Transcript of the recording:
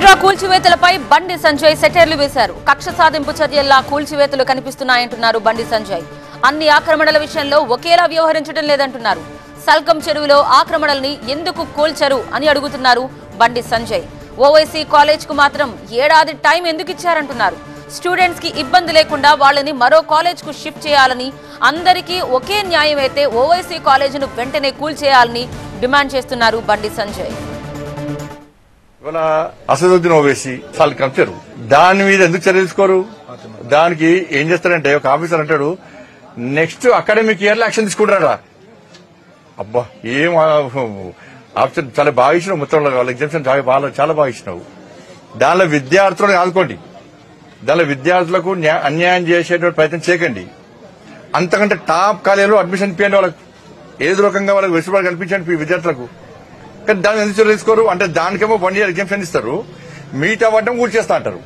హైడ్రా కూల్చివేతలపై బండి సంజయ్ సెటైర్లు వేశారు. కక్ష సాధింపు చర్యల్లా కూల్చివేతలు కనిపిస్తున్నాయంటున్నారు బండి సంజయ్. అన్ని ఆక్రమణల విషయంలో ఒకేలా వ్యవహరించడం లేదంటున్నారు. సల్కం చెరువులో ఆక్రమణల్ని ఎందుకు కూల్చరు అని అడుగుతున్నారు బండి సంజయ్. ఓవైసీ కాలేజ్ కు మాత్రం ఏడాది టైం ఎందుకు ఇచ్చారంటున్నారు. స్టూడెంట్స్ కి ఇబ్బంది లేకుండా వాళ్ళని మరో కాలేజ్ కు షిఫ్ట్ చేయాలని, అందరికీ ఒకే న్యాయం అయితే ఓవైసీ కాలేజీను వెంటనే కూల్చేయాలని డిమాండ్ చేస్తున్నారు బండి సంజయ్. ఇవాళ అసదుద్దీన్ ఓవైసీ సల్కం చెరువు దాని మీద ఎందుకు చర్య తీసుకోరు? దానికి ఏం చేస్తారంటే ఒక ఆఫీసర్ అంటాడు నెక్స్ట్ అకాడమిక్ ఇయర్ లో యాక్షన్ తీసుకుంటారా. అబ్బా ఏం ఆప్షన్ చాలా బాగా ఇచ్చినావు, మొత్తం వాళ్ళ ఎగ్జామ్షన్ చాలా బాగా ఇచ్చినావు. దానిలో విద్యార్థులను ఆదుకోండి, దానిలో విద్యార్థులకు అన్యాయం చేసేటువంటి ప్రయత్నం చేయకండి. అంతకంటే టాప్ కాలేజీలో అడ్మిషన్ ఇప్పించండి, వాళ్ళకు ఏదో రకంగా వాళ్ళకి వెసులుబాటు కల్పించండి విద్యార్థులకు. కానీ దాన్ని ఎందుకు చర్య తీసుకోరు అంటే దానికేమో 1 year ఎగ్జామ్షన్ ఇస్తారు, మీట్ అవ్వడం కూర్చేస్తా అంటారు.